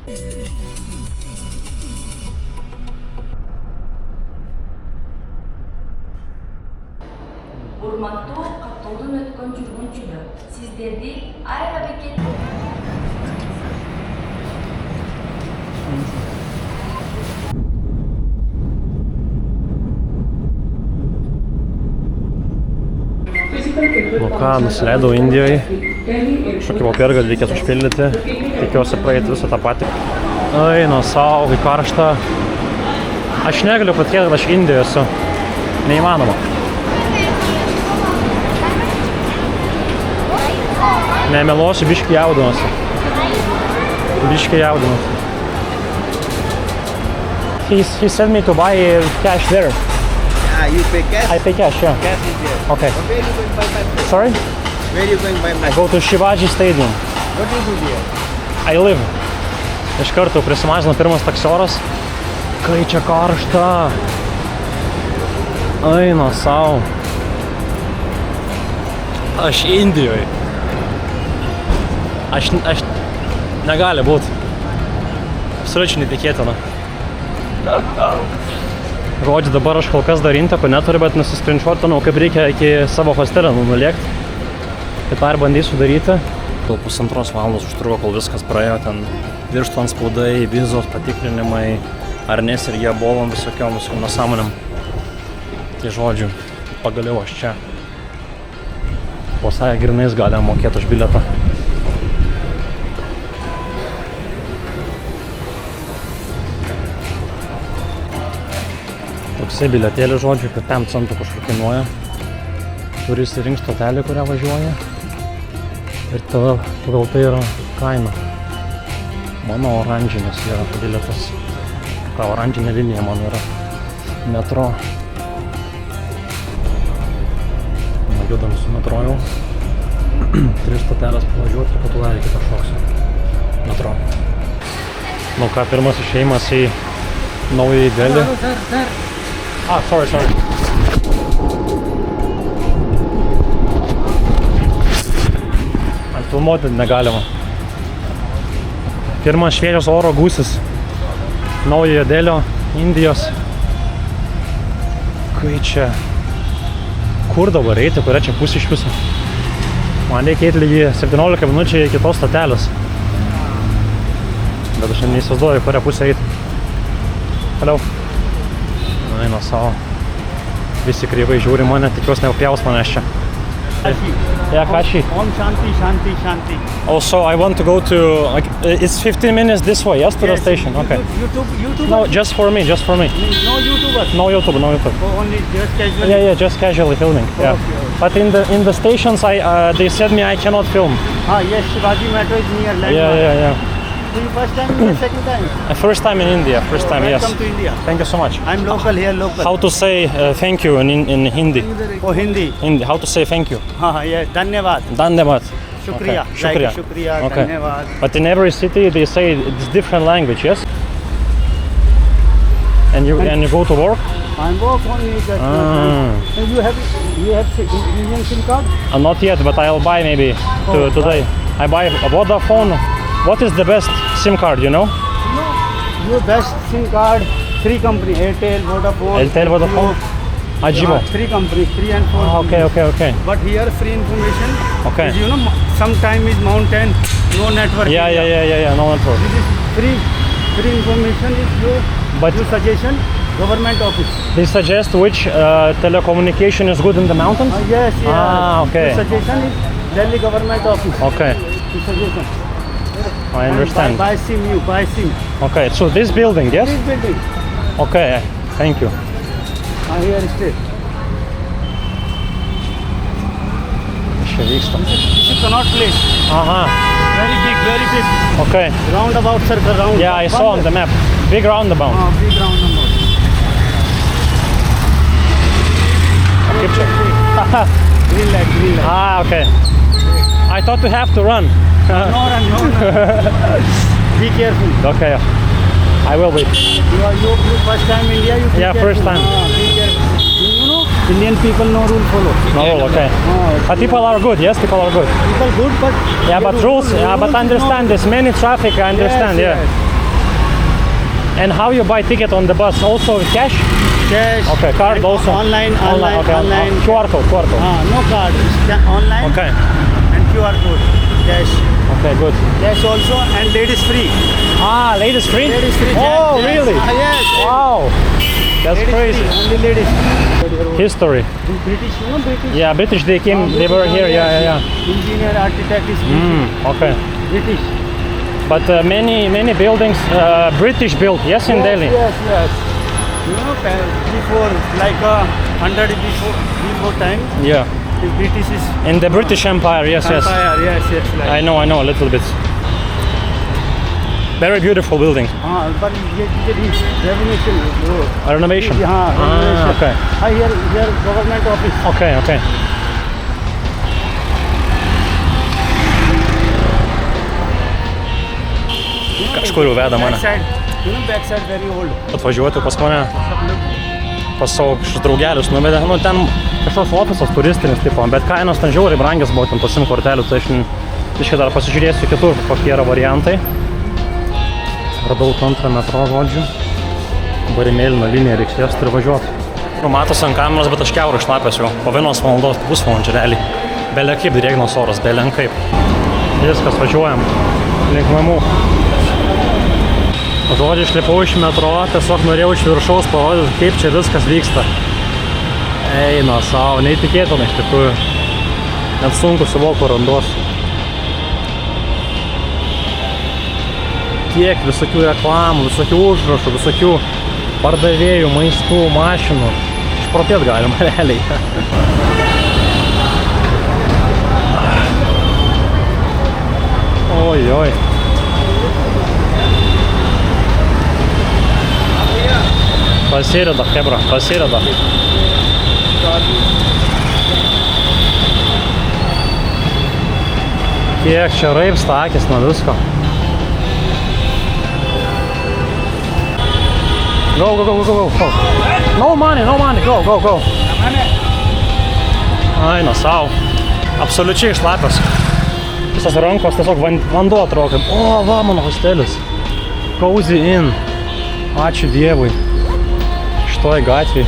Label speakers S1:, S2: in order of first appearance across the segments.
S1: Урматтуу каттоодон өткөн жүргүнчүлөр, сиздерди аэробекет
S2: Nu ką, nusileidau Indijoje. Kažkokį popiergą reikės užpildyti. Tikiuosi praeiti visą tą patį. Einu savo, kai karšta. Aš negaliu patikėti, kad aš Indijoje esu. Neįmanoma. Nemeluosiu, biškį jaudinuosi. Biškį jaudinuosi. He sent me to buy cash there.
S3: You pay cash?
S2: I pay cash, yeah.
S3: Cash is there.
S2: Okay.
S3: Where you going by my
S2: Sorry?
S3: Where you going by my
S2: I go to Shivaji Stadium.
S3: What do you do there?
S2: I live. Iš karto prisimažino pirmas taksioras. Kai čia karšta. Eina savo. Aš Indijoje. Aš negali būti. Absoliučiai netikėtina. Žodžiu, dabar aš kol kas dar inteko neturiu, bet nusiskrinšotinau, kaip reikia iki savo hostelio nulėkti. Tai tą ir bandysiu daryti. Gal 1,5 valandos užtruko, kol viskas praėjo. Ten virštų antspaudai, vizos patikrinimai, arnės ir jie bolom visokiom nesąmonėm. Tai žodžiu, pagaliau aš čia. Posąją grinais galima mokėti už bilietą. Toksai bilietėlį, žodžiu, 5 centų kažkur kainuoja. Turi įsirinkt stotelį, kurią važiuoja. Ir tada pagal tai yra kaina. Mano oranžinis yra bilietas. Ta oranžinė linija mano yra metro. Judam su metro jau. 3 stotelės pavažiuoti ir po to dar kitą šoksiu. Metro. Nu ką, pirmas išėjimas į naująjį Delį. Sorry. Man filmuoti negalima. Pirmas šviežios oro gūsis. Naujojo Delio, Indijos. Kai čia... Kur dabar eiti, kuria čia pusė iš viso? Man reikia eiti lygiai 17 minučių iki tos stotelės. Bet aš neįsivaizduoju, kuria pusė eiti. Toliau. Eina savo. Visi kreivai žiūri mane, tikiuosi nepjaus manęs čia. Yeah, Kashi.
S3: Om Shanti, Shanti, Shanti.
S2: Also, I want to go to... it's 15 minutes this way, yes, to the station? Okay.
S3: YouTube?
S2: No, just for me.
S3: No YouTubers?
S2: No YouTube.
S3: Oh, only just casual?
S2: Yeah, just casually filming. Yeah.
S3: Okay.
S2: But in the stations, they said me I cannot film.
S3: Yes, Shivaji Metro is near landmark.
S2: Yeah.
S3: So you first time or second time?
S2: First time in India. Yes.
S3: Welcome to India.
S2: Thank you so much.
S3: I'm local here, local.
S2: How to say thank you in Hindi?
S3: Oh, Hindi?
S2: Hindi. How to say thank you?
S3: Yeah, Dhanyavad.
S2: Dhanyavad.
S3: Shukriya.
S2: Okay. Shukriya.
S3: Like Shukriya,
S2: Okay.
S3: Dhanyavad.
S2: But in every city they say it's different language, yes? And you go to work?
S3: I'm work only. You have Indian SIM card?
S2: Not yet, but I'll buy maybe today. I buy a Vodafone. What is the best SIM card, you know?
S3: Your best SIM card, 3 companies, Airtel,
S2: Vodafone, Ajibo.
S3: 3 companies, 3 and 4
S2: Okay.
S3: But here free information.
S2: Okay.
S3: Is, sometime is mountain, no network.
S2: Yeah, no network.
S3: This is free information is your suggestion, government office.
S2: They suggest which telecommunication is good in the mountains?
S3: Yes.
S2: Okay.
S3: Your suggestion is Delhi government office.
S2: Okay.
S3: The suggestion.
S2: I understand.
S3: Buy SIM.
S2: Okay, so this building, yes?
S3: This building.
S2: Okay, thank you.
S3: Here stay.
S2: Čia vyksta.
S3: This is cannot place. Very big.
S2: Okay.
S3: Roundabout circle round.
S2: Yeah, I saw on the map. Big roundabout.
S3: Big roundabout.
S2: Kaip čia?
S3: Green light.
S2: Okay. I thought you have to run.
S3: No run. Be careful.
S2: Okay. I will be.
S3: You first time in India?
S2: Yeah, first time.
S3: Be careful. Indian people no rule follow.
S2: No rule, okay. But people are good, yes? People are good.
S3: People good, but...
S2: Yeah, but rules, but understand, there's many traffic, I understand,
S3: Yes.
S2: And how you buy ticket on the bus? Also cash?
S3: Cash.
S2: Okay, card also.
S3: Online.
S2: Okay,
S3: Online.
S2: QR code.
S3: No card. Online.
S2: Okay.
S3: And QR code. Cash.
S2: Okay, good.
S3: Cash also and ladies free.
S2: Ah, ladies free?
S3: Ladies free.
S2: Oh,
S3: yes.
S2: really?
S3: Yes.
S2: Wow. That's
S3: Ladies
S2: crazy.
S3: free, only ladies.
S2: History.
S3: British, you know British?
S2: Yeah, British, they were here, yeah.
S3: Engineer, architect is
S2: Okay.
S3: British.
S2: But many buildings, British built, yes, in Delhi?
S3: Yes. You know, before, like 100 before time,
S2: Yeah.
S3: the British is
S2: In the British Empire, yes.
S3: empire. Yes. Like.
S2: I know a little bit. Very beautiful building.
S3: But this renovation.
S2: Renovation?
S3: Renovation.
S2: Okay.
S3: Here government office.
S2: Okay. Kažkur jau veda mane.
S3: Backside, you know, backside very old.
S2: Atvažiuoti pas mane, pas savo kažkokius draugelius nuvedė. Nu, ten kažkoks ofisas turistinis tipo, bet kainos ten žiauriai brangios buvo ten pasim kortelių, tai aš iškai dar pasižiūrėsiu kitur, kokie yra variantai. Radau antrą metro, žodžiu. Dabar į mėlyną liniją reiks jas ir važiuoti. Nu, matosi ant kameros, bet aš kiaurai šlapęs jau. Po 1 valandos, pusvalandžio realiai. Bele kaip drėgnos oras, bele kaip. Viskas, važiuojam link namų. Žodžiu, išlipau iš metro, tiesiog norėjau iš viršaus parodyti, kaip čia viskas vyksta. Eina savo, neįtikėtina iš tikrųjų. Net sunku suvokti, kur randuosi. Tiek visokių reklamų, visokių užrašų, visokių pardavėjų, maistų, mašinų. Išprotėt galima realiai. Oi. Pasirida, hebra, pasirida. Kiek čia raibsta akis nuo visko. Go. No money, go. Eina savo. Absoliučiai šlapios. Visas rankos tiesiog vanduo atrodo kaip, o, va, mano hostelis. Cozy Inn. Ačiū Dievui. Šitoj gatvėj.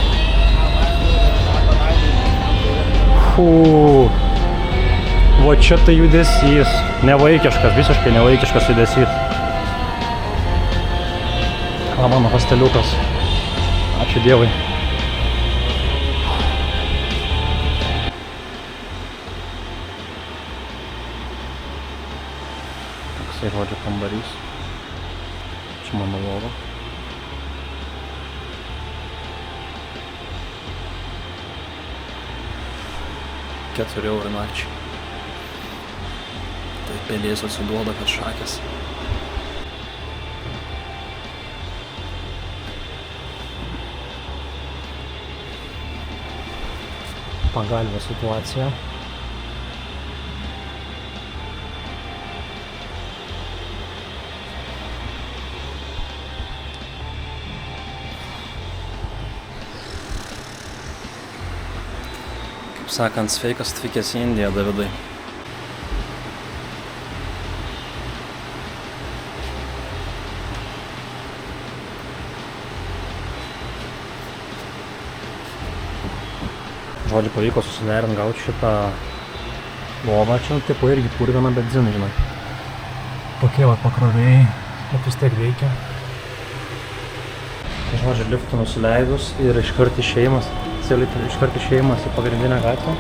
S2: Va čia tai judesys. Nevaikiškas, visiškai nevaikiškas judesys. O, mano hosteliukas. Ačiū Dievui. Toksai žodžio kambarys. Čia mano lova. €4 nakčiai. Tai pelės atsiduoda, kad šakės. Pagalbė situacija. Kaip sakant, sveikas atvykęs į Indiją, Davidai. Žodžiu, pavyko susiderinti gauti šitą lovą, čia tipo irgi purvina benziną, žinai. Tokie va pakrovėjai, bet vis tiek veikia. Žodžiu, liftų nusileidus ir iškart išėjimas į pagrindinę gatvę.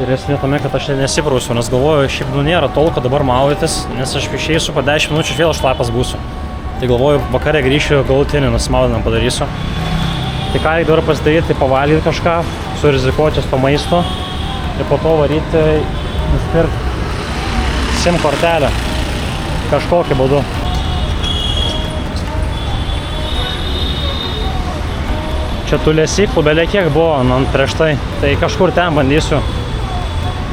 S2: Ir esmė tame, kad aš nesiprausiu, nes galvoju, šiaip nėra tolko dabar maudytis, nes aš išeisiu po 10 minučių vėl šlapas būsiu. Tai galvoju, vakare grįšiu galutinį nusimaudinam padarysiu. Tai ką reikia dabar pasidaryti, tai pavalgyti kažką, surizikuoti to maisto ir po to varyti nusipirkti SIM kortelę kažkokiu būdu. Čia tų lesyklų belie kiek buvo prieš tai, tai kažkur ten bandysiu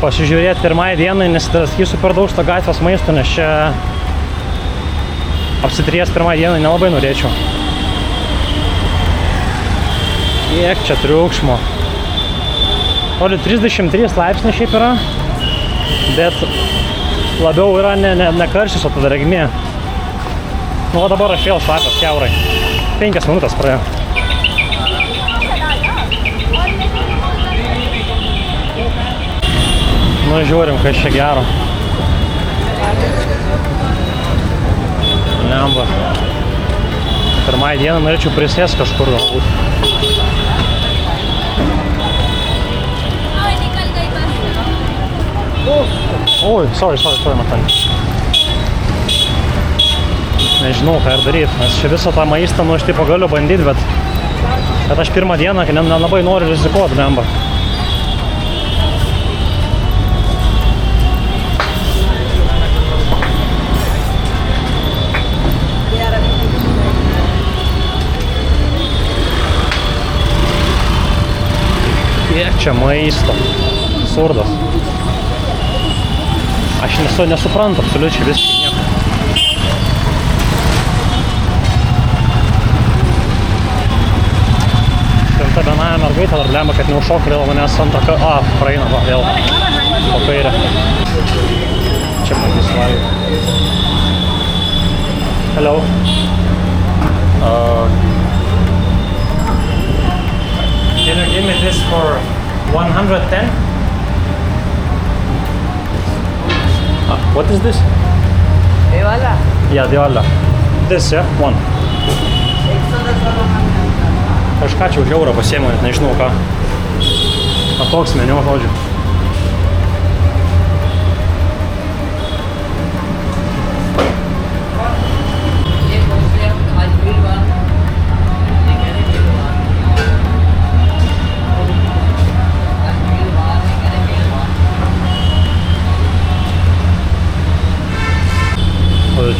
S2: pasižiūrėti pirmai dienai, nesidraskysiu per daug šito gatvės maisto, nes čia apsitriest pirmai dienai nelabai norėčiau. Kiek čia triukšmo. 33 laipsniai šiaip yra, bet labiau yra ne karštis, o ta drėgmė. Nu, o dabar aš vėl šlapias kiaurai. 5 minutės praėjo. Nu, žiūrim, kas čia gero. Lemba. Pirmąją dieną norėčiau prisės kažkur galbūt. Oi, sorry, Matai. Nežinau, ką ir daryti, nes čia visą tą maistą, nu, aš taip galiu bandyti, bet aš pirmą dieną, kai nelabai noriu rizikuoti, lemba. Kiek čia maisto. Absurdas. Aš nesuprantu absoliučiai viskai nieko. Šimta vienąją mergaitę dar lemba, kad neužšok vėl manęs antrą kartą. Praeina, va, vėl. Po kairę. Čia bandys valgyti. Hello. Can you give me this for 110? What is this?
S4: Devala.
S2: Yeah, Devala. This, yeah? One. Kažką čia už eurą pasiėmiau, net nežinau ką. Toks meniu, žodžiu.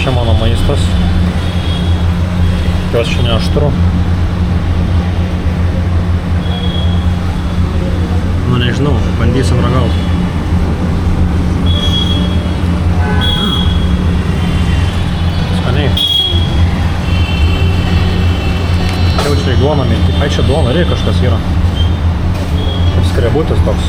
S2: Čia mano maistas. Jos čia neaštru. Nu nežinau, bandysim ragauti. Skaniai. Čia čia duona minti. Ai čia duona, reikia kažkas yra. Kaip skrebutis toks.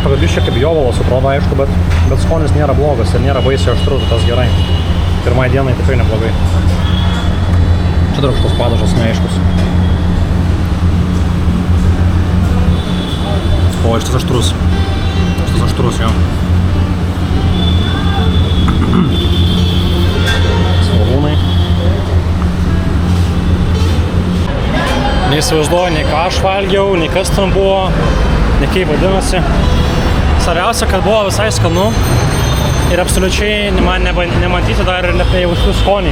S2: Pagabiščia kaip jovalas atrodo, aišku, bet skonis nėra blogas ir nėra baisiai aštrus, tas gerai. Pirmai dienai tikrai neblogai. Čia dar kažkoks padažas neaiškus. O, šitas aštrus. Šitas aštrus, jo. Svogūnai. Neįsivaizduoju, nei ką aš valgiau, nei kas ten buvo, nei kaip vadinasi. Svarbiausia, kad buvo visai skanu ir absoliučiai man nematyti dar ir nepajausti skoniai.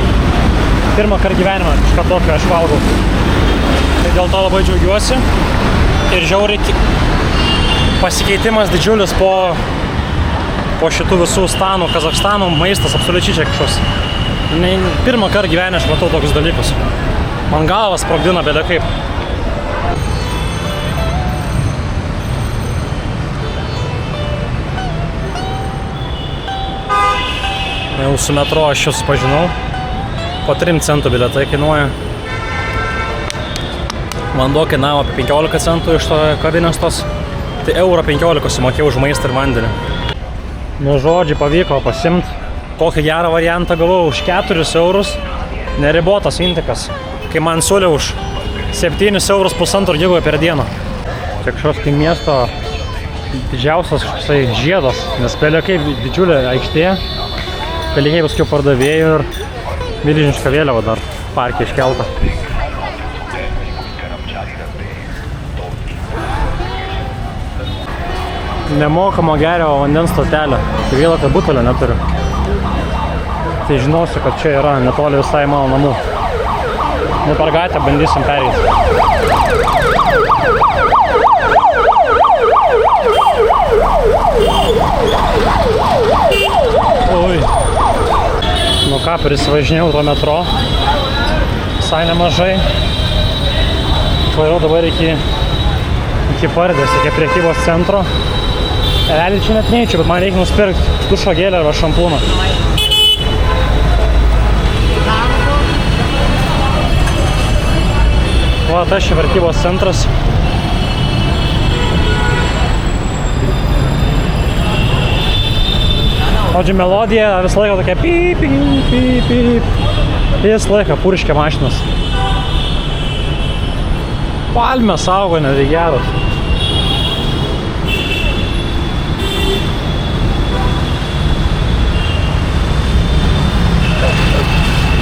S2: Pirmą kartą gyvenimą kažką tokio aš valgau. Tai dėl to labai džiaugiuosi ir žiauriai pasikeitimas didžiulis po šitų visų stanų, Kazachstanų maistas absoliučiai čia kažkoks. Pirmą kartą gyvenime aš matau tokius dalykus. Man galvas sprogdina bėda kaip. Jau su metro aš jau susipažinau. Po 3 centų bilietai kainuoja. Vanduo kainavo apie 15 centų iš to kavinės tos. Tai euro 15 sumokėjau už maistą ir vandenį. Nu žodžiai pavyko pasimt. Kokį gerą variantą gavau už 4 eurus. Neribotas intikas. Kai man siūlė už 7 eurus pusantro gigoje per dieną. Čia kažkoks kai miesto didžiausias žiedas. Nes pelekai didžiulė aikštė. Pelikai paskiau pardavėjų ir milžiniška vėliava dar parke iškelta. Nemokamo geriamo vandens stotelė. Tai vėlą, kad butelio neturiu. Tai žinosiu, kad čia yra netoli visai mano namų. Nu per gatvę bandysim pereiti. ką prisivažinėjau to metro. Visai nemažai. Vairau dabar iki Pardės, iki prekybos centro. Realiai čia net neįčiau, bet man reikia nusipirkti dušo gelę arba šampūną. Va, tas čia prekybos centras. Žodžiu, melodija visą laiką tokia pip, pip, pip, pip. Visą laiką purškia mašinas. Palmės augo, netgi geros.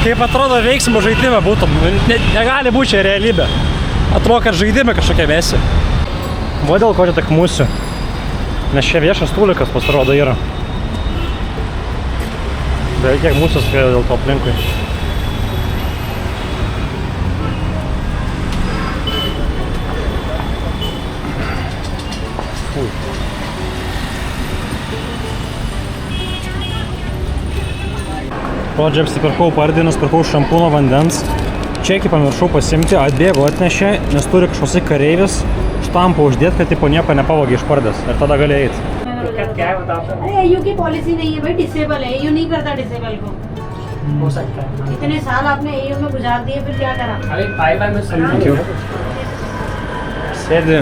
S2: Kaip atrodo veiksmo žaidime būtum, negali būti čia realybė. Atrodo, kad žaidime kažkokia mesi. Va dėl ko čia tik musių. Nes čia viešas tūlikas pasirodo yra. Beveik kiek mūsų skrieja dėl to aplinkui. Žodžiu, apsipirkau Pardėj, nusipirkau šampūno vandens. Čekį pamiršau pasimti, atbėgo, atnešė, nes turi kažkoks kareivis štampą uždėti, kad tipo nieko nepavogė iš Pardės. Ir tada gali eiti.
S5: AU की पॉलिसी नहीं है भाई, डिसेबल है, AU नहीं करता डिसेबल को।
S4: हो सकता है।
S5: इतने साल आपने AU में गुजार दिए, फिर क्या करा?
S4: अरे फाइबर में समझो।
S2: Sėdi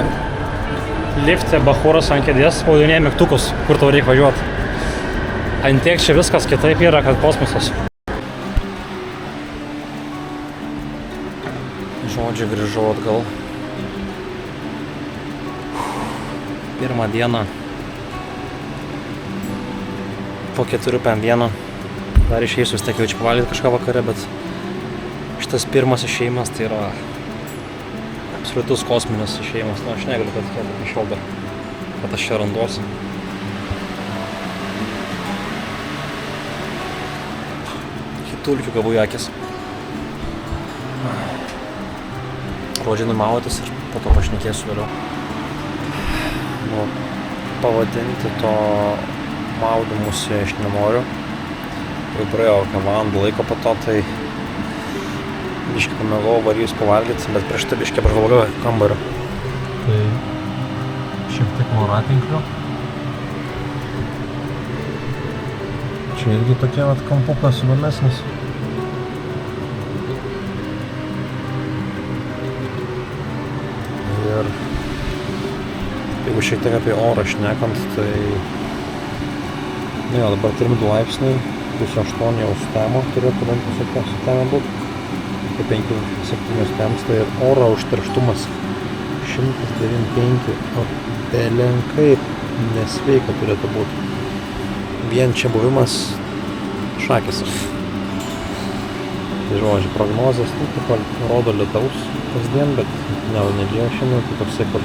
S2: lifte, bachūras ant kėdės, spaudinėja mygtukus, kur tau reikia važiuoti. Ant tiek čia viskas kitaip yra, kad kosmosas. Žodžiu, grįžau atgal. Pirmą dieną. Po 4-5 dar išeisiu, vis tiek jaučiu pavalgyti kažką vakare, bet šitas pirmas išėjimas tai yra absoliutus kosminis išėjimas. Nu, aš negaliu patikėti iki šiol dar, kad aš čia randuosi. Hitulkių gavau į akis. Rodžiai numautis ir po to pašnekėsiu vėliau. Nu, pavadinti to maudymusi aš nenoriu. Jau praėjo kokią valandą laiko po to, tai biškį pamėgau varijus pavalgyti, bet prieš tai biškį apžvalgau kambario. Tai šiek tiek voratinklių. Čia irgi tokie vat kampukas įdomesnis. Ir jeigu šiek tiek apie orą šnekant, tai jo, dabar turim 2 laipsniai, +8 jau sutemo, turėtų bent visokia sutema būti. Apie 5-7 stems, tai ir oro užterštumas 195, o belenkai nesveika turėtų būti. Vien čia buvimas šakis. Tai žodžiu, prognozės, rodo lietaus kasdien, bet nelijo šiandien, tai toksai, kur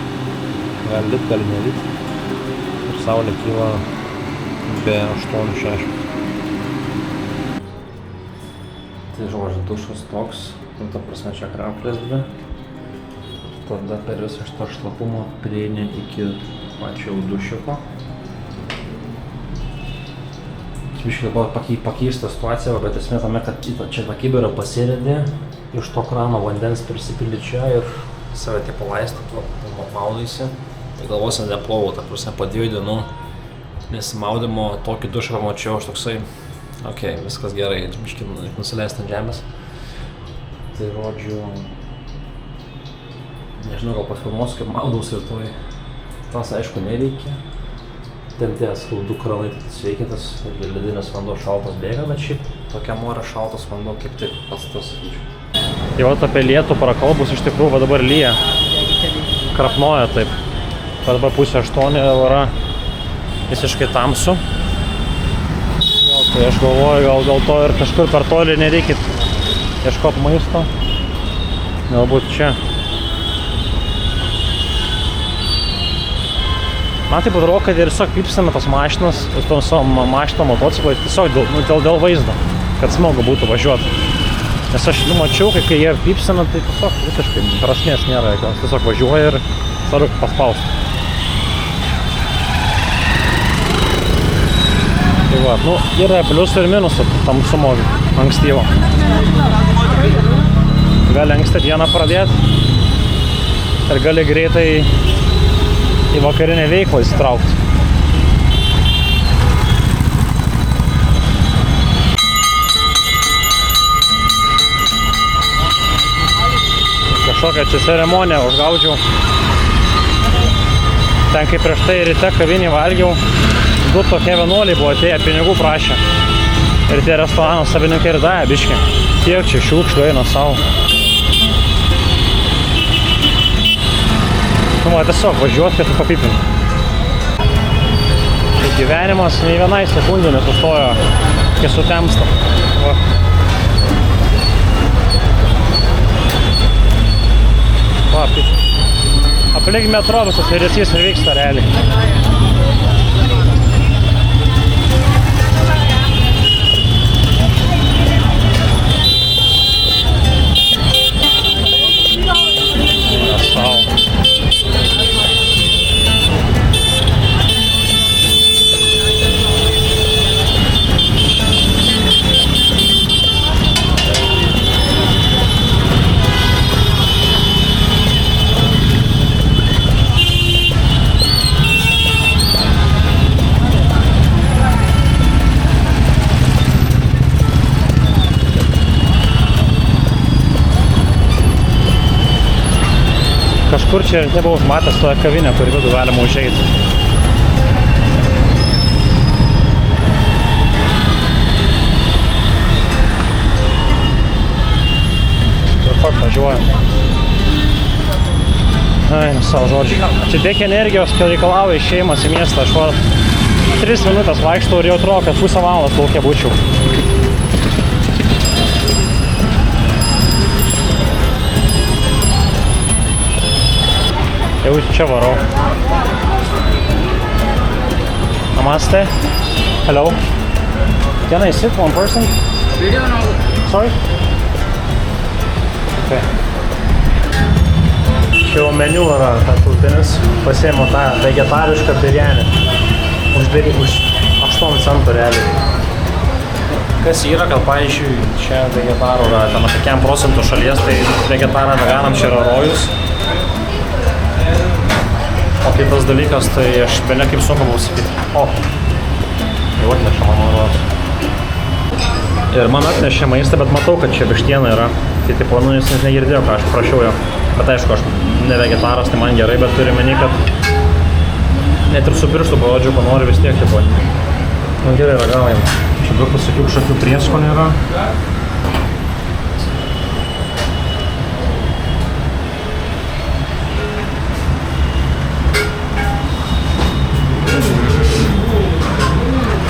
S2: gali lit, gali nelit. Ir saulė kyla be 8-6. Tai žodžiu, dušas toks, nu ta prasme čia krauklės 2. Tada per visą šitą šlapumą prieini iki pačio dušiuko. Biškai dabar pakeista situacija, bet esmė tame, kad čia tą kibirą pasirėdė, iš to krano vandens prisipildi čia ir save taip palaistot, maudaisi. Tai galvose neplovau, ta prasme, po 2 dienų nesimaudimo tokį dušą pamačiau, aš toksai, okei, viskas gerai, biškai nusileisti ant žemės. Tai žodžiu, nežinau, gal pasfilmuosiu, kaip maudausi ir toj. Tas aišku nereikia. Ten ties 2 kranai sveikia, tas ledinis vanduo šaltas bėga, bet šiaip tokiam ore šaltas vanduo kaip tik pats tas, sakyčiau. Tai vat apie lietų prakalbus iš tikrųjų, va dabar lyja. Krapnoja taip. Va dabar 7:30 yra visiškai tamsu. Jo, tai aš galvoju, gal dėl to ir kažkur per toli nereikia ieškoti maisto. Galbūt čia. Man taip atrodo, kad ir tiesiog pipsina tas mašinas, tom savo mašino motociklai, tiesiog dėl vaizdo, kad smagu būtų važiuoti. Nes aš mačiau, kai jie pipsina, tai tiesiog visiškai prasmės nėra, jokios, tiesiog važiuoja ir svarbu paspausti. Tai va, nu, yra pliusų ir minusų tamsumo ankstyvo. Gali anksti dieną pradėti ir gali greitai į vakarinę veiklą įsitraukti. Kažkokią čia ceremoniją užgaudžiau. Ten kaip prieš tai ryte kavinį valgiau, 2 tokie vienuoliai buvo atėję, pinigų prašė. Ir tie restorano savininkai ir davė biškį. Tiek čia šiukšlių eina savo. Nu, man tiesiog važiuot, kad tu papipint. Tai gyvenimas nei vienai sekundė nesustojo, kai sutemsta. Va. Va, aplink metro visas judesys ir vyksta realiai. Kažkur čia nebuvau užmatęs toje kavinę, kur vidų galima užeiti. Taip pat važiuojam. Ai, savo žodžiai. Čia tiek energijos, kai reikalauja išėjimas į miestą. Aš var 3 minutės vaikštau ir jau atrodo, kad pusę valandos lauke būčiau. Jau čia varau. Namaste. Hello. Can I sit one person? Video no. Sorry? Okay. Čia jau meniu yra tarptautinis. Pasiėmiau tą vegetarišką birianį. Už 8 centų realiai. Kas yra, kad pavyzdžiui, čia vegetarų yra ten apie 5% šalies, tai vegetaram veganam čia yra rojus. O kitas dalykas, tai aš bene kaip sunku buvau sakyti. O, jau atnešė mano rodo. Ir man atnešė maistą, bet matau, kad čia vištiena yra. Tai tipo, nu, jis negirdėjo, ką aš prašiau jo. Bet aišku, aš ne vegetaras, tai man gerai, bet turiu meni, kad net ir su pirštu parodžiau, ko noriu vis tiek, tipo. Nu, gerai, ragaujam. Čia daug pasakiau, kažkokių prieskonių yra.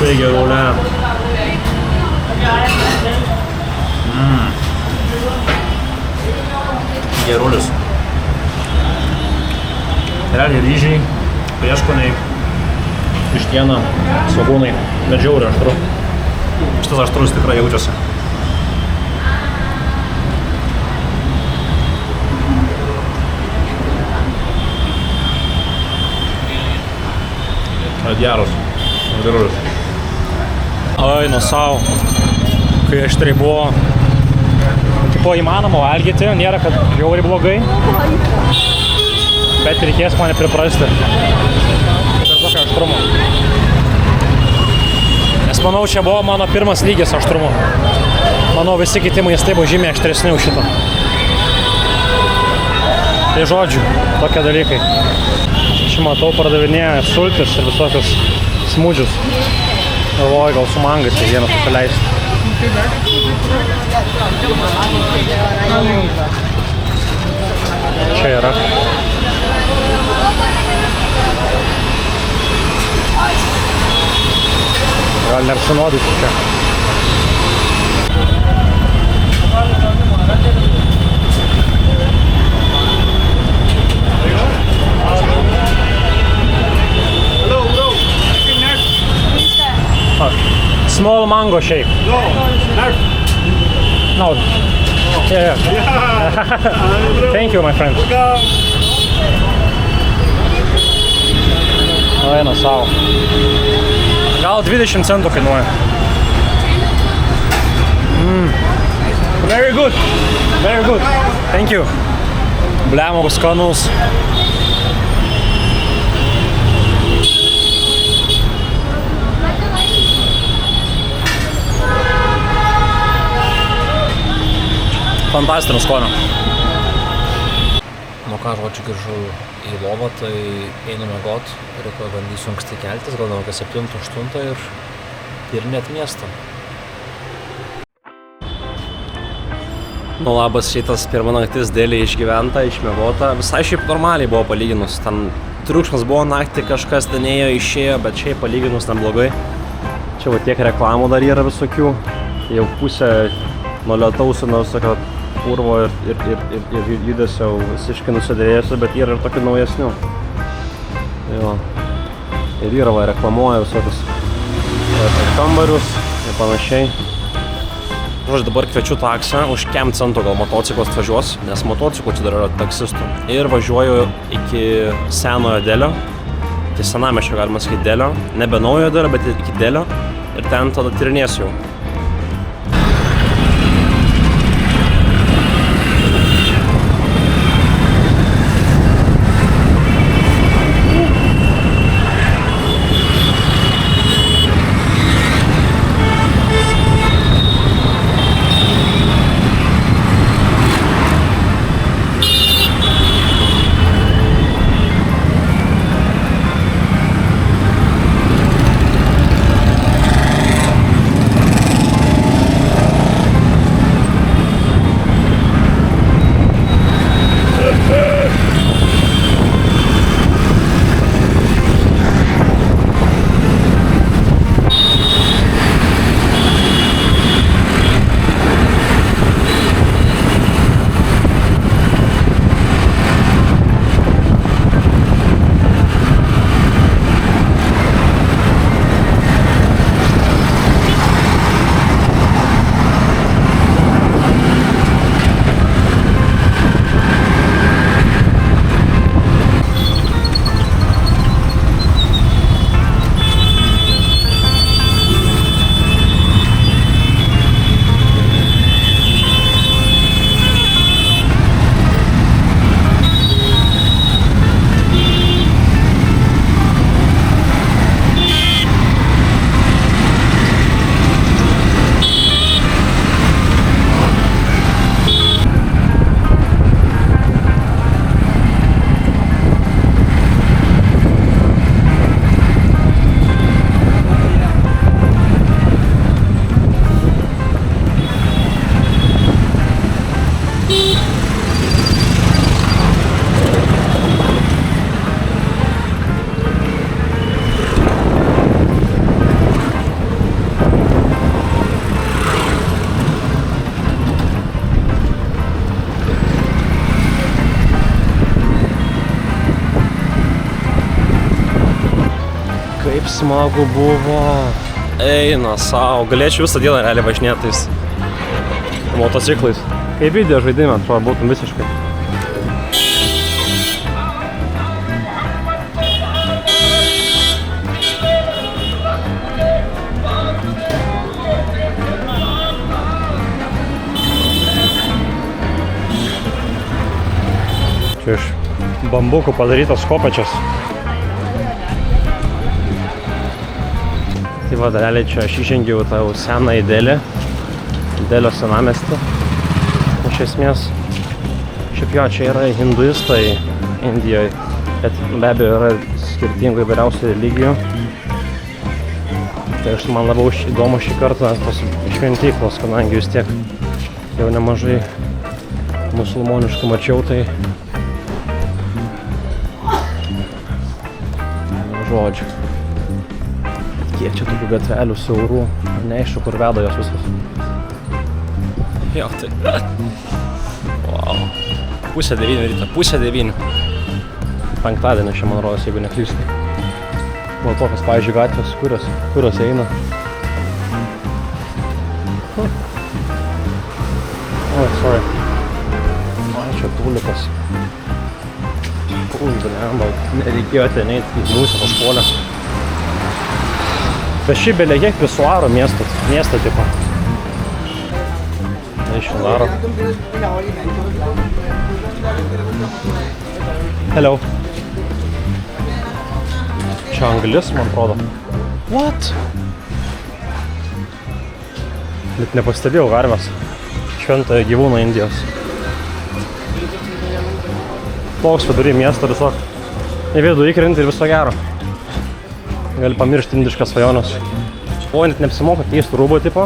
S2: Tai gerulė. Gerulis. Realiai ryžiai, prieskoniai, vištiena, svogūnai, bet žiauriai aštru. Šitas aštrus tikrai jaučiasi. Geras. Gerulis. Oi, nu savo, kai aštriai buvo, tipo įmanoma valgyti, nėra, kad žiauriai blogai, bet reikės mane priprasti, kaip ir tokio aštrumo. Nes manau, čia buvo mano pirmas lygis aštrumo. Manau, visi kiti maistai buvo žymiai aštresni už šitą. Tai žodžiu, tokie dalykai. Čia matau pardavinėja sultis ir visokius smūdžius. Galvoju, gal su mangais tai vieną susileisti. Čia yra. Gal neapsinuodysiu čia. Small mango shake.
S3: No, not.
S2: No. Yeah. Thank you, my friend. O, eina savo. Gal 20 centų kainuoja. Very good. Very good. Thank you. Blemo, skanus. Fantastinio skonio. Nu ką, žodžiu, grįžau į lovą, tai einu miegot, rytoj bandysiu anksti keltis, gal kokią 7-8 ir net miestą. Nu labas, šitas pirma naktis dėlė išgyventa, išmiegota, visai šiaip normaliai buvo palyginus, ten triukšmas buvo naktį, kažkas ten ėjo, išėjo, bet šiaip palyginus neblogai. Čia va tiek reklamų dar yra visokių, jau pusė nuo lietaus ir nuo visokio purvo ir judesio visiškai nusidėvėjusių, bet yra ir tokių naujesnių. Jo. Ir yra va reklamuoja visokius kambarius ir panašiai. Žodžiu, dabar kviečiu taksą, už kem centų gal motociklas atvažiuos, nes motociklų čia dar yra taksistų. Ir važiuoju iki senojo Delio, iki senamiesčio galima sakyti Delio, nebe naujojo Delio, bet iki Delio. Ir ten tada tyrinėsiu jau. Kaip smagu buvo. Eina savo. Galėčiau visą dieną realiai važinėtis motociklais. Kaip video žaidime, atrodo, būtum visiškai. Čia iš bambukų padarytas kopačias. Tai va, realiai čia aš įžengiau tą seną Delį, Delio senamiestį. Iš esmės, šiaip jo, čia yra hinduistai Indijoje, bet be abejo yra skirtingų įvairiausių religijų. Tai aš man labiau įdomu šį kartą tos šventyklos, kadangi vis tiek jau nemažai musulmoniškų mačiau, tai žodžiu. Kiek čia tokių gatvelių siaurų, neaišku, kur veda jos visos. Jo, tai... Wow. 8:30 ryto, 8:30. Penktadienį čia, man rodos, jeigu neklystu. Buvo tokios, pavyzdžiui, gatvės, kurios eina. Oh, sorry. Ai, čia tulipas. Blemba, nereikėjo ten eiti, į mūsų paškolę. Bet šiaip belie kiek visuaro miestą tipo. Išvaro. Hello. Čia anglis, man atrodo. What? Bet nepastebėjau varvės. Šventąją gyvūną Indijos. Plauks vidury miestą tiesiog. Į vidų įkrenti ir viso gero. Gali pamiršti indiškas svajonės. O net neapsimoka keistų rūbų tipo,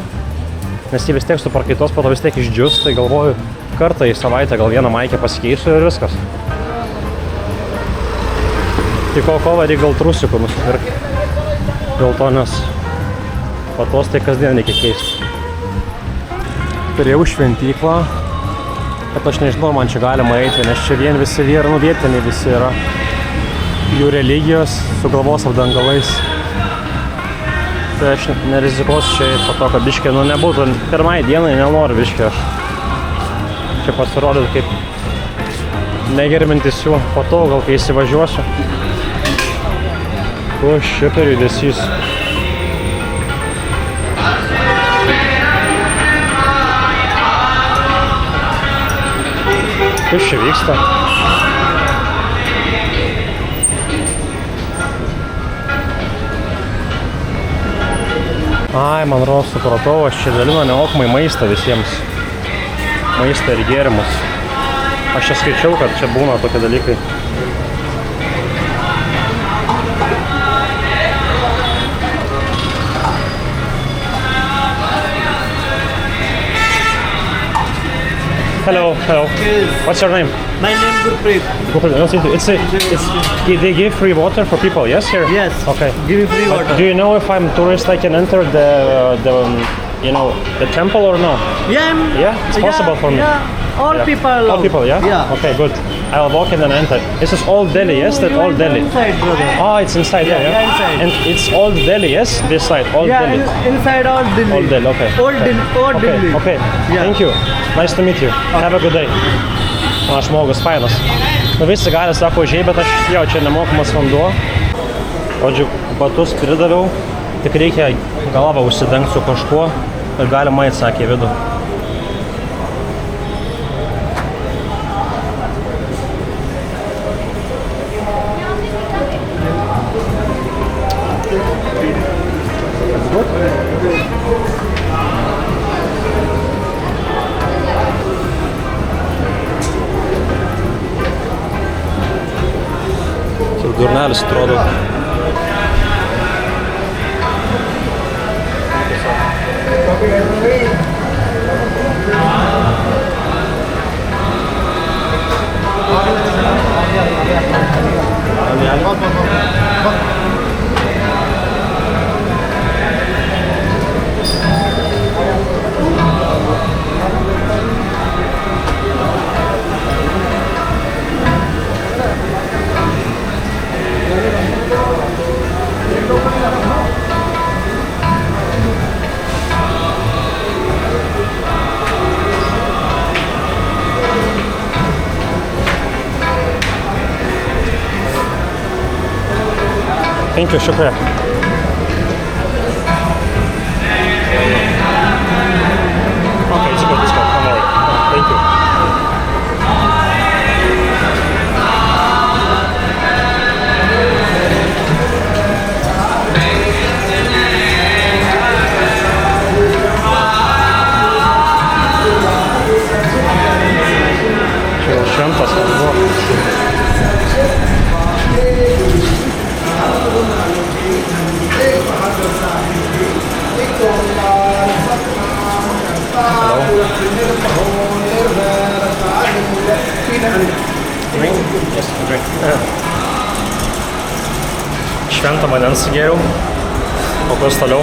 S2: nes jie vis tiek suparkaitos, po to vis tiek išdžius, tai galvoju, kartą į savaitę gal vieną maikę pasikeisiu ir viskas. Tai ko reikia gal trusikų nusipirkti. Dėl to, nes patos tai kasdien reikia keisti. Turėjau šventyklą, bet aš nežinau, man čia galima eiti, nes čia vien visi vietiniai visi yra. Jų religijos su galvos apdangalais. Tai aš nerizikuosiu čia po to, kad biškė, nebūtų pirmai dienai, nenoriu biškė aš. Čia pasirodyt kaip negerbintis jų, po to gal kai įsivažiuosiu. Kas čia per judesys? Kas čia vyksta? Ai, man rodos, supratau, aš čia dalinu nemokamai maistą visiems. Maistą ir gėrimus. Aš čia skaičiau, kad čia būna tokie dalykai. Hello. What's your name?
S3: My name is Gurpreet.
S2: They give free water for people, yes, here?
S3: Yes.
S2: Okay.
S3: Give me free water.
S2: Do you know if I'm tourist, I can enter the temple or no?
S3: Yeah,
S2: It's possible for me.
S3: Yeah, all
S2: Yeah.
S3: people.
S2: All people, yeah?
S3: Yeah.
S2: Okay, good. I'll walk in and enter. This is Old Delhi, yes? That Old Delhi.
S3: Inside, brother.
S2: Oh, it's inside, yeah.
S3: Yeah, inside.
S2: And it's Old Delhi, yes? This side, Old Delhi.
S3: Inside Old Delhi.
S2: Old Delhi, okay.
S3: Old Delhi.
S2: Okay.
S3: Yeah.
S2: Thank you. Nice to meet you. Have a good day. Aš žmogus fainas. Visi gali sako užėjai, bet aš jau čia nemokamas vanduo. Odžiu, batus pridaviau. Tik reikia galvą užsidengti su kažkuo ir galima eit, sakė, vidų. Durnelis atrodo. Thank you, shukriya. Okay, it's good, don't worry. Thank you. Čia jau šventas vanduo. Šventą vandens gėriau, o kas toliau?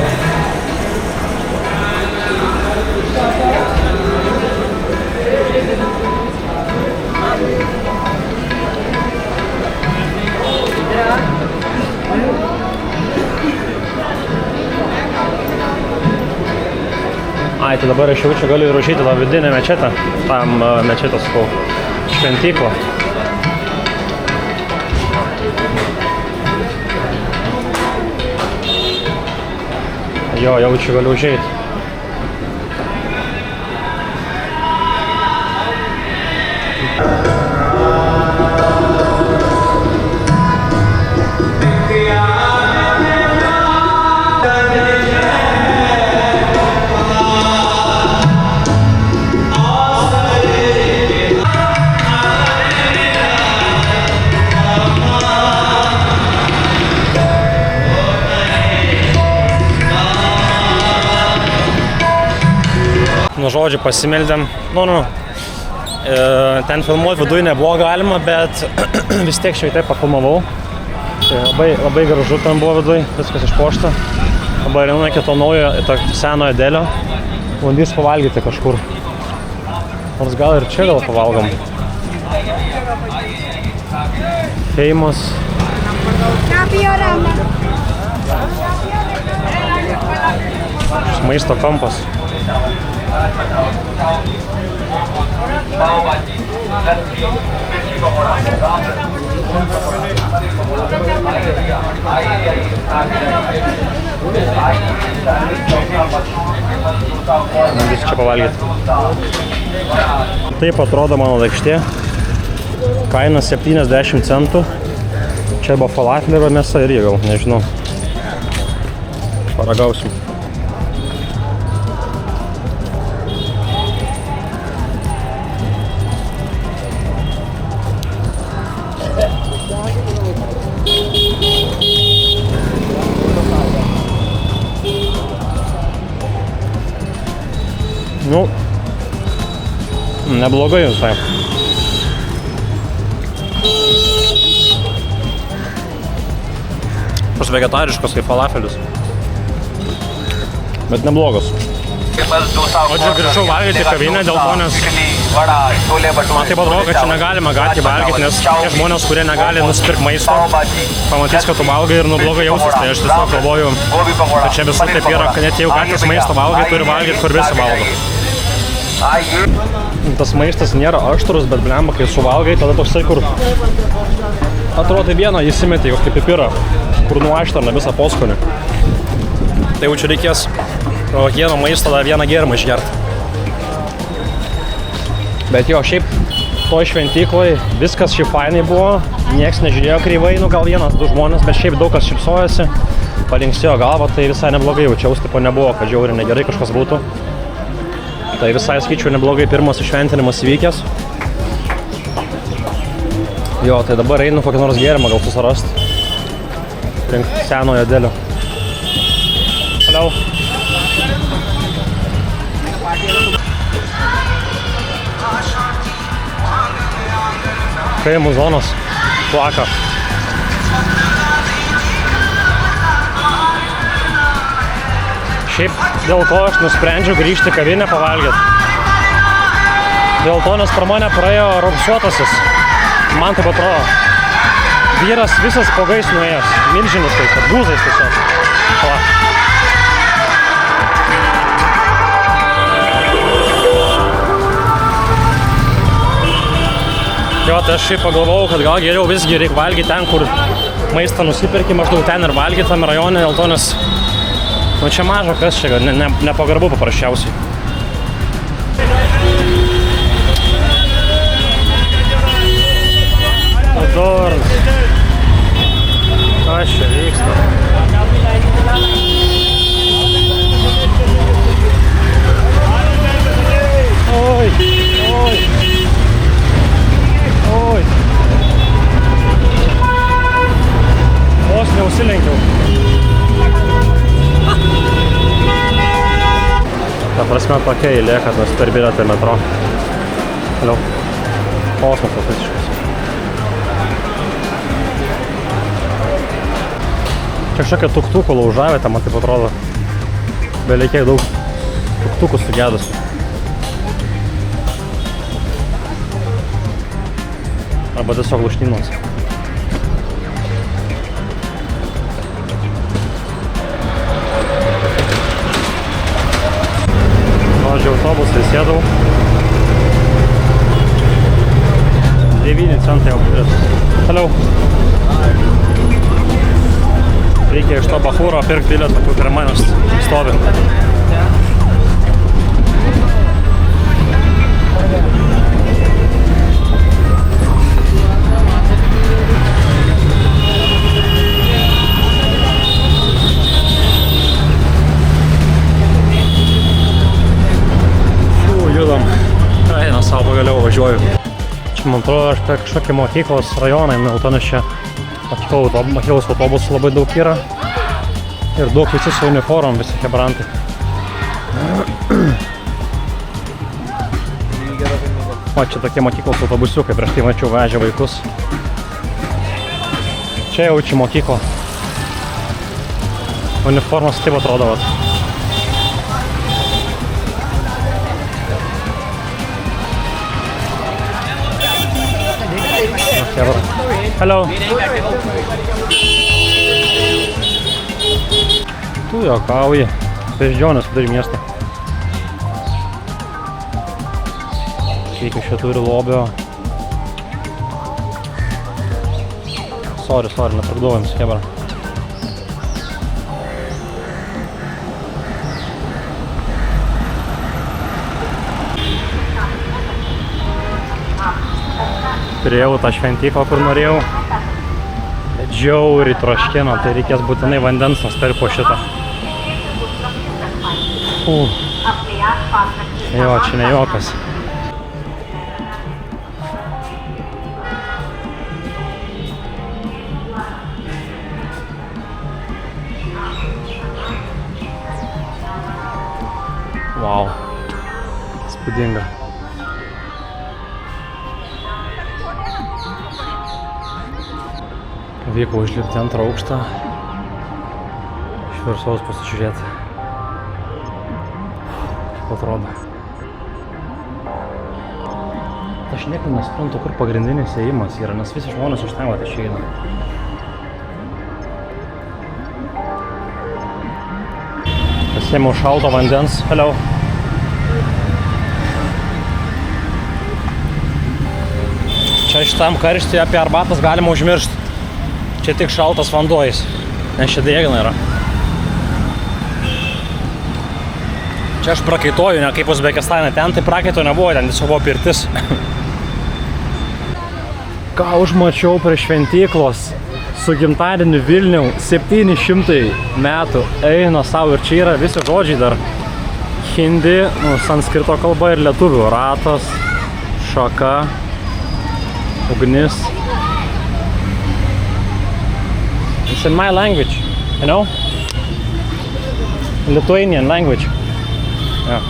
S2: Ai, tai dabar aš jau čia galiu įrašyti tą vidinę mečetę, tam mečetą sakau, šventyklą. Jo, jau čia galiu užeiti. žodžiu, pasimeldėm. Ten filmuoti viduje nebuvo galima, bet vis tiek šiek tiek pafilmavau. Tai labai gražu ten buvo viduje, viskas išpuošta. Dabar einu iki to naujo, to senojo dėlio. Bandys pavalgyti kažkur. Nors gal ir čia gal pavalgom. Famous. Maisto kampas. Bandysiu čia pavalgyti. Taip atrodo mano lėkštė. Kaina 70 centų. Čia buvo falafelio mėsa ir gal, nežinau. Paragausim. Nu, neblogai visai. Vegetariškos kaip falafelis. Bet neblogas. O čia grįžau valgyti kavinę dėl to, nes man taip atrodo, kad čia negalima gatvėje valgyti, nes tie žmonės, kurie negali nusipirkti maisto, pamatys, kad tu valgai ir blogai jausis. Tai aš tiesiog galvoju, kad čia visur taip yra, kad net jeigu gatvės maistą valgai, turi valgyti, kur visi valgo. Tas maistas nėra aštrus, bet blemba, kai suvalgai, tada toksai, kur atrodo vieną įsimetė, kaip pipirą, kur nuaštarna visą poskonį. Tai jau čia reikės vieno maisto, tada vieną gėrimą išgerti. Bet jo, šiaip toj šventykloj viskas šiaip fainai buvo, nieks nežiūrėjo kreivai, gal vienas, du žmonės, bet šiaip daug kas šypsojasi, palinksėjo galvą, tai visai neblogai jaučiaus, tipo nebuvo, kad žiauriai negerai kažkas būtų. Tai visai skaičiau neblogai pirmas išventinimas įvykęs. Jo, tai dabar einu kokį nors gėrimą gal susirast. Link senojo dėlio. Hello. Kai muzonas plaka. Šiaip dėl to aš nusprendžiau grįžti į kavinę pavalgyti. Dėl to, nes pro mane praėjo raupsuotasis. Man taip atrodo. Vyras visas pagais nuėjęs. Milžiniškai, kad gūzais tiesiog. Va. Jo, tai aš šiaip pagalvojau, kad gal geriau visgi reikia valgyti ten, kur maistą nusipirki, maždaug ten ir valgyti tam rajone, dėl to, nes nu čia maža kas čia, nepagarbu paprasčiausiai. Adors. Kas čia vyksta? Oi, oi. Oi. Vos neusilenkiau. Ta prasme tokia eilė, kad nusipirkti bilietą metro. Vėliau. Kosmosas visiškas. Čia kažkokia tuktukų laužavietė, man taip atrodo. Beleikiai daug tuktukų sugedusių. Arba tiesiog lūšnynas. Aš autobusai sėdau. 9 centai jau bilietas. Toliau. Reikia iš to bachūro pirkti bilietą, kur prie manęs stovi. Judam. Eina savo pagaliau važiuoju. Čia man atrodo, aš per kažkokį mokyklos rajoną, dėl to nes čia mokyklos autobusų labai daug yra. Ir daug visi su uniformom, visi hebrantai. O, čia tokie mokyklos autobusiukai, prieš tai mačiau vežė vaikus. Čia jaučiu mokyklą. Uniformos taip atrodo, vat. Hello. Tu juokauji. Beždžionės vidury miesto. Kiek iš čia turi lobio. Sorry, netrukdau jums, chebra. Turėjau tą šventyklą, kur norėjau. Žiauriai troškino, tai reikės būtinai vandens nusipirkt po šitą. Jo, čia ne juokas. Wow, spūdinga. Vyko užlipti antrą aukštą, iš viršaus pasižiūrėti, kaip atrodo. Aš niekaip nesuprantu, kur pagrindinis ėjimas yra, nes visi žmonės iš ten vat išeina. Pasiėmiau šalto vandens. Hello. Čia šitam karštį apie arbatas galima užmiršti. Čia tik šaltas vanduojais, nes čia drėgna yra. Čia aš prakaituoju, ne kaip Uzbekistane, ten tai prakaito nebuvo, ten tiesiog buvo pirtis. Ką užmačiau prie šventyklos su gimtadieniu Vilniau, 700 metų eina savo ir čia yra visi žodžiai dar. Hindi, sanskrito kalba ir lietuvių. Ratas, šaka, ugnis. It's in my language, you know? Lithuanian language. Yeah.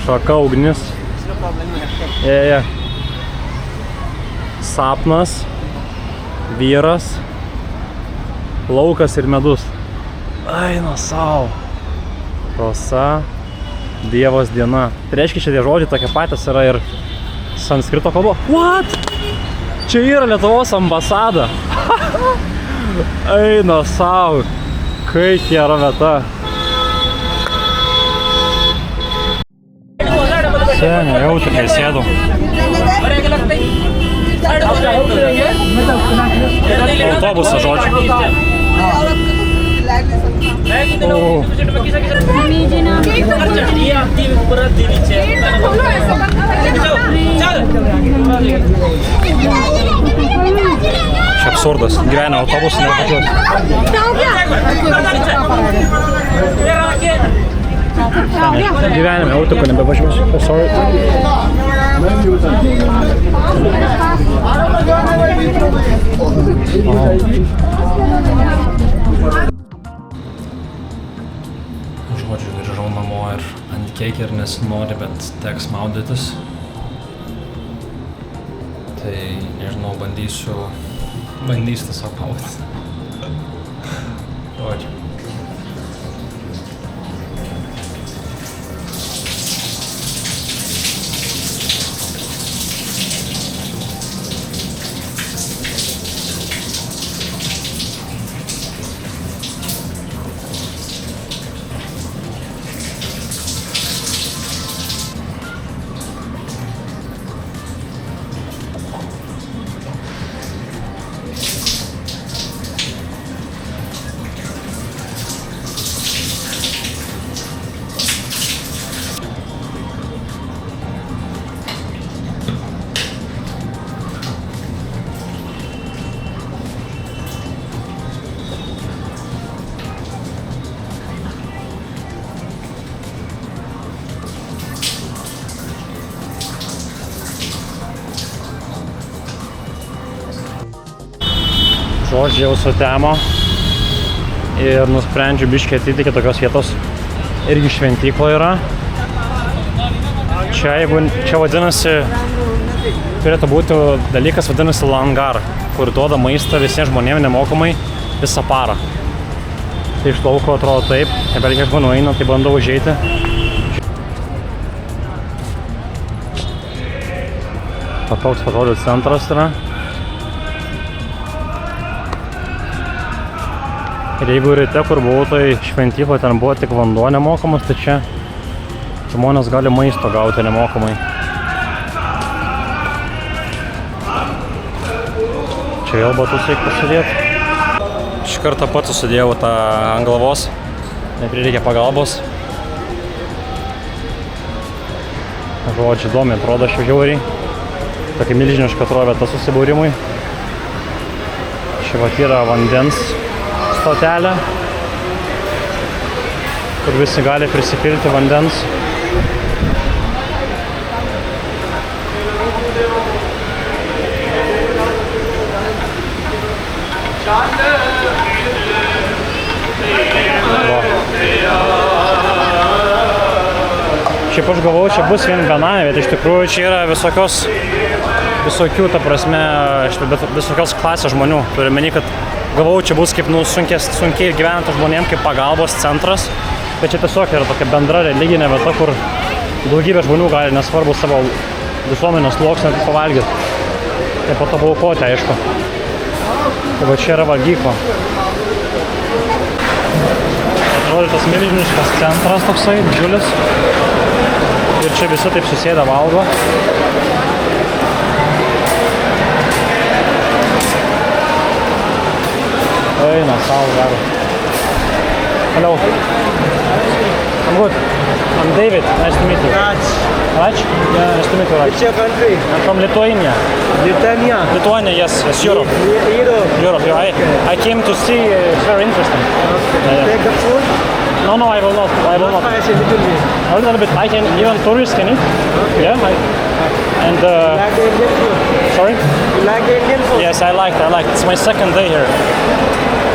S2: Šaka, ugnis. Yeah. Sapnas, vyras, laukas ir medus. Eina sau. Rosa, Dievas diena. Tai reiškia, šitie žodžiai tokie patys yra ir sanskrito kalba. What? Čia yra Lietuvos ambasada. Eina sau. Kai gera vieta. Seniai, jau tikrai sėdau. Autobusą žodžiu. Čia absurdas. Gyvenę autobusą nevažiuoti. Gyvenime autobusą nebevažiuosiu. Sorry. Žodžiu, grįžau namo ir ant kiek ir nesinori, bet teks maudytis. Tai, nežinau, bandysiu tiesiog maudytis. Žodžiu. Žodžiu, jau sutemo ir nusprendžiu biškį ateiti iki tokios vietos. Irgi šventykla yra. čia, jeigu čia vadinasi, turėtų būti dalykas vadinasi langar, kur duoda maistą visiems žmonėms nemokamai visą parą. Tai iš lauko atrodo taip, nebent kiek žmonių eina, tai bandau užeiti. Toks atrodo centras yra. Ir jeigu ryte, kur buvau, tai šventykloje ten buvo tik vanduo nemokamas, tai čia žmonės gali maisto gauti nemokamai. Čia vėl batus reikia pasidėti. Šį kartą pats susidėjau tą ant galvos, neprireikia pagalbos. Žodžiu, įdomi atrodo šiaip žiauriai. Tokia milžiniška atrodo vieta susibūrimui. Čia vat yra vandens stotelė, kur visi gali prisipilti vandens. Šiaip aš galvojau, čia bus vien benamė, bet iš tikrųjų čia yra visokių, ta prasme, visokios klasės žmonių. Turiu meni, kad galvojau, čia bus kaip sunkiai gyvenantys žmonėms, kaip pagalbos centras, bet čia tiesiog yra tokia bendra religinė vieta, kur daugybė žmonių gali nesvarbu savo visuomenės sluoksnį pavalgyti. Ir po to paaukoti, aišku. Tai va čia yra valgykla. Atrodo, tas milžiniškas centras toksai, didžiulis. Ir čia visi taip susėdę valgo. Eina, savo gero. Hello. I'm good. I'm David. Nice to meet you. Raj? Yeah. Nice to meet you, Raj.
S3: Which your country?
S2: I'm from Lithuania.
S3: Lithuania.
S2: Lithuania, yes, Europe.
S3: Europe.
S2: Yeah, I came to see, it's very interesting.
S3: Okay. Take the food?
S2: No, I will not.
S3: Spicy, little bit.
S2: A little bit. I can, even tourists can eat.
S3: Okay.
S2: Yeah, and
S3: You like the Indian food?
S2: sorry?
S3: You like the Indian food?
S2: Yes, I like it. It's my second day here.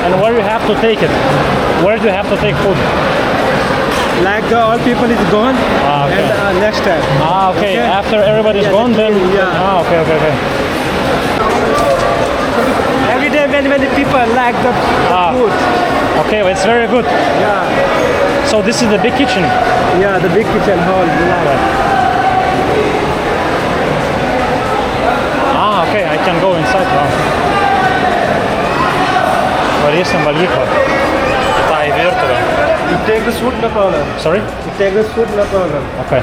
S2: And where you have to take it? Where do you have to take food?
S3: Like all people is gone,
S2: Ah, okay.
S3: and next time.
S2: Ah, okay.
S3: Okay.
S2: After everybody's
S3: Yeah,
S2: gone, then.
S3: yeah.
S2: Ah, okay.
S3: Every day when the people like the
S2: Ah.
S3: food.
S2: Okay, well, it's very good.
S3: Yeah,
S2: So this is the big kitchen.
S3: yeah, the big kitchen hall. You like.
S2: Ah, okay. I can go inside now. Varysim valgyklą. Tą į virtuvę.
S3: You take the food, no problem.
S2: Sorry?
S3: You take the food, no problem.
S2: Okay.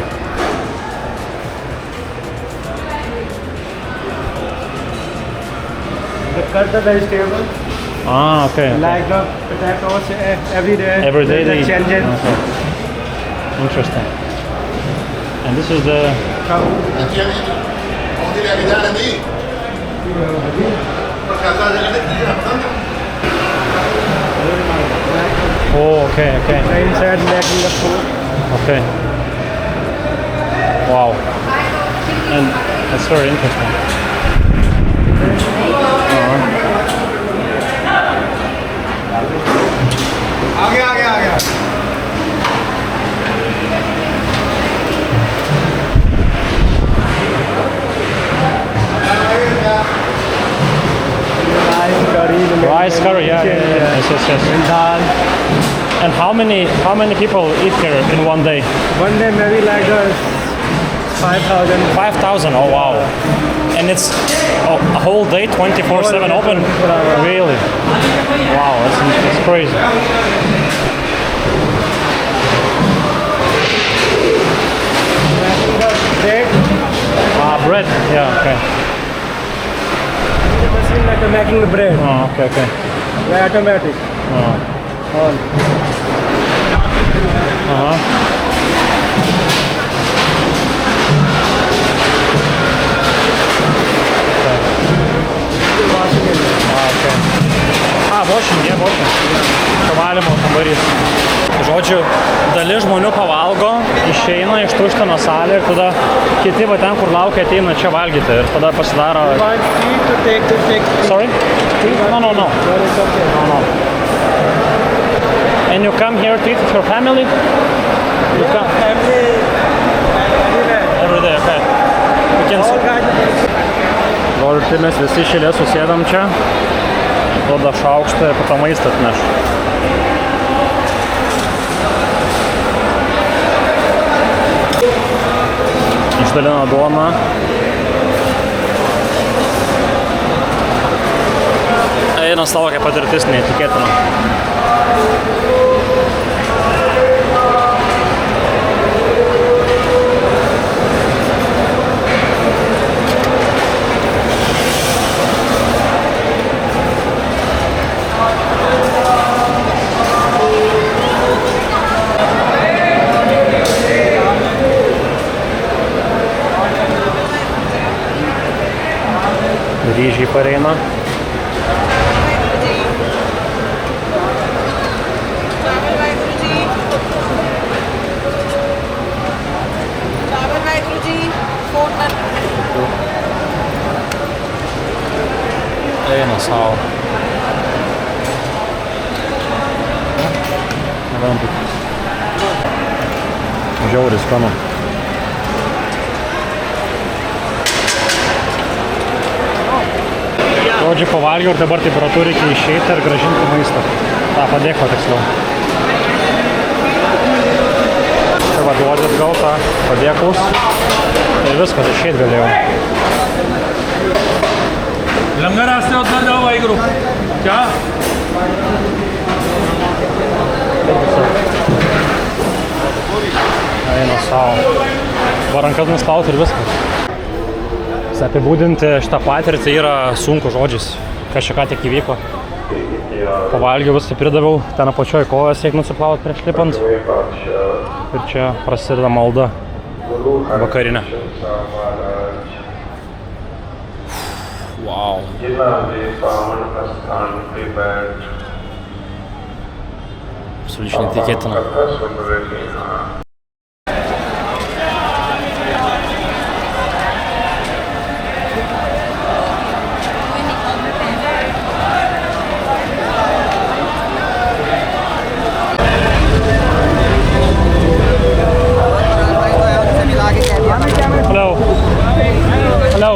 S3: You cut the vegetable,
S2: Ah, okay.
S3: like the potatoes every day.
S2: Every day they eat.
S3: change it.
S2: Okay. Interesting. And this is the. Oh, okay.
S3: Inside making the food.
S2: Okay. Wow. And that's very interesting.
S3: आ गया.
S2: Rice curry, yeah. Yes.
S3: And dal.
S2: And how many people eat here in one day?
S3: One day maybe like 5,000.
S2: 5,000. Oh wow. And it's a whole day, 24/7 open. Really? Wow, that's crazy.
S3: Bread.
S2: Bread. Yeah. Okay.
S3: The machine like making the bread.
S2: Oh, okay.
S3: They're automatic.
S2: Oh.
S3: All.
S2: Washing. Čia valymo kambarys. Žodžiu, dalis žmonių pavalgo, išeina, ištuština salę ir tada kiti va ten, kur laukia, ateina čia valgyti ir tada pasidaro...
S3: Want tea to take.
S2: Sorry? No.
S3: No, it's okay.
S2: No. And you come here to eat with your family? You come
S3: Every day.
S2: everyday, okay. We can sit. Žodžiu, tai mes visi šilė susėdam čia. Duoda šaukštą ir po tą maistą atneš. Išdalina duoną. Eina savo kaip patirtis neįtikėtina. Ryžiai pareina. Eina savo. Žiauris skanu. Žodžiu, pavalgiau ir dabar temperatūra reikia išeiti ir grąžinti maistą. Ta, padėk tiksliau. Čia va duodėt gal tą padėkus ir viskas, išeit galėjau.
S3: लंगर रास्ते उधर जाओ भाई ग्रुप क्या
S2: Eina savo. Rankas nuspauti ir viskas. Apibūdinti šitą patirtį yra sunku žodžiais, kas čia ką tik įvyko. Pavalgiau, viską pridaviau, ten apačioj kojas reikia nusiplauti prieš lipant. Ir čia prasideda malda vakarinė. Wow. Absoliučiai netikėtina. Hello. Hello.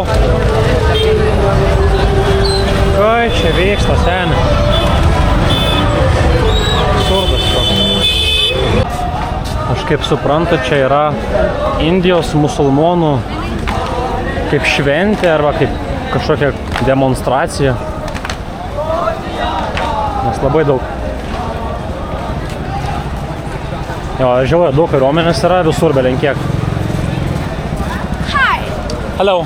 S2: Oi, čia vyksta seni. Absurdas šioks. Aš kaip suprantu, čia yra Indijos musulmonų kaip šventė arba kaip kažkokia demonstracija. Nes labai daug. Jo, žiauriai daug kariuomenės yra visur belenkiek. Hello.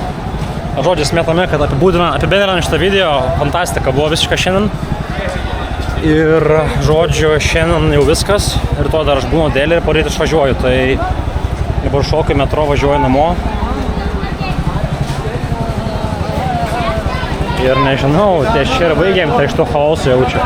S2: Žodžiais metame, kad apibendrinant šitą video, fantastika buvo visiška šiandien. Ir žodžiu, šiandien jau viskas. Rytoj dar aš būnu dėlį ir poryt išvažiuoju. Tai dabar šoku į metro, važiuoju namo. Ir nežinau, tai čia ir baigėm, tai iš to chaoso jaučiu.